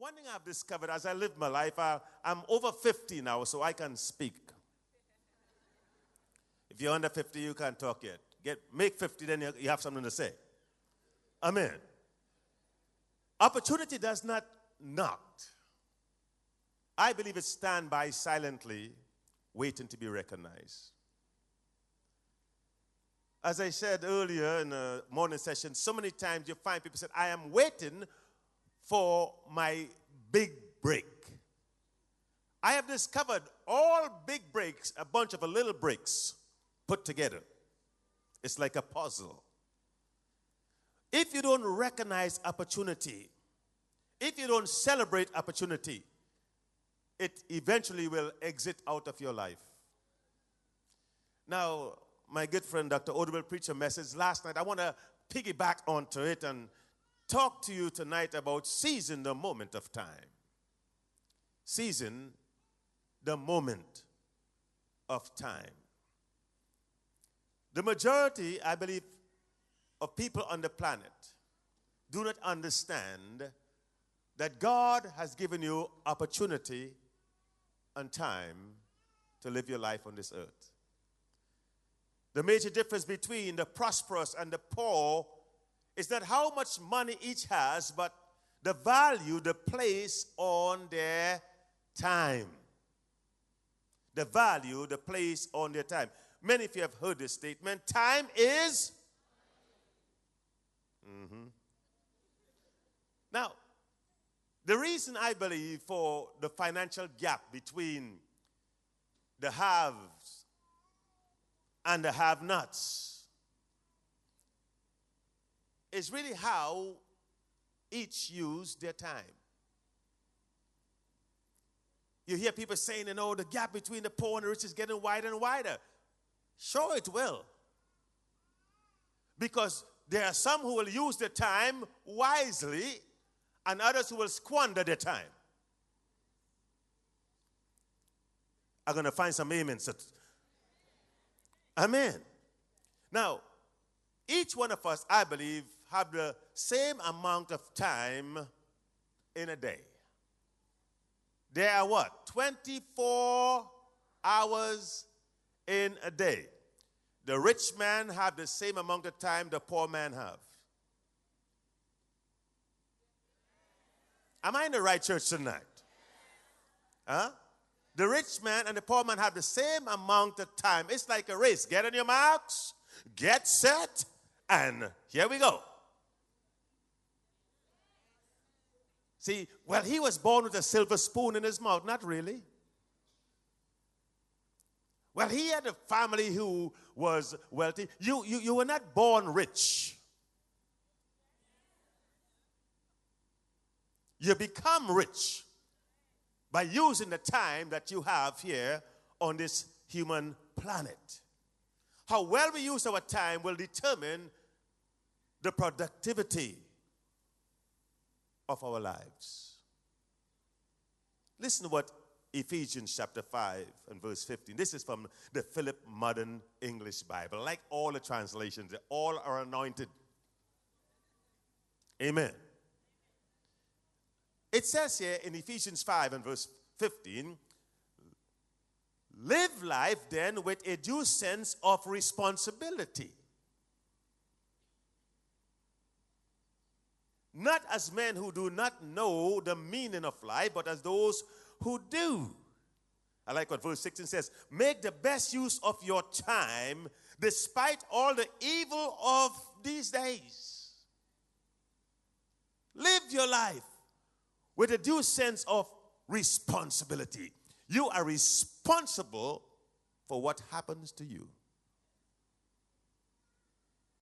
One thing I've discovered as I live my life, I'm over 50 now, so I can speak. If you're under 50, you can't talk yet. Make 50, then you have something to say. Amen. Opportunity does not knock. I believe it stands by silently, waiting to be recognized. As I said earlier in the morning session, so many times you find people say, I am waiting for my big break. I have discovered all big breaks, a bunch of little breaks put together. It's like a puzzle. If you don't recognize opportunity, if you don't celebrate opportunity, it eventually will exit out of your life. Now, my good friend Dr. Odo will preach a message last night. I want to piggyback onto it and talk to you tonight about seizing the moment of time. Seizing the moment of time. The majority, I believe, of people on the planet do not understand that God has given you opportunity and time to live your life on this earth. The major difference between the prosperous and the poor is not how much money each has, but the value they place on their time. The value they place on their time. Many of you have heard this statement, time is... Now, the reason I believe for the financial gap between the haves and the have-nots is really how each use their time. You hear people saying, the gap between the poor and the rich is getting wider and wider. Sure, it will. Because there are some who will use their time wisely and others who will squander their time. I'm going to find some amens. Amen. Now, each one of us, I believe, have the same amount of time in a day. There are what? 24 hours in a day. The rich man have the same amount of time the poor man have. Am I in the right church tonight? Huh? The rich man and the poor man have the same amount of time. It's like a race. Get on your marks, get set, and here we go. See, well, he was born with a silver spoon in his mouth. Not really. Well, he had a family who was wealthy. You were not born rich. You become rich by using the time that you have here on this human planet. How well we use our time will determine the productivity of our lives. Listen to what Ephesians chapter 5 and verse 15. This is from the Philip Modern English Bible. Like all the translations, they all are anointed. Amen. It says here in Ephesians 5 and verse 15, live life then with a due sense of responsibility. Not as men who do not know the meaning of life, but as those who do. I like what verse 16 says. Make the best use of your time despite all the evil of these days. Live your life with a due sense of responsibility. You are responsible for what happens to you.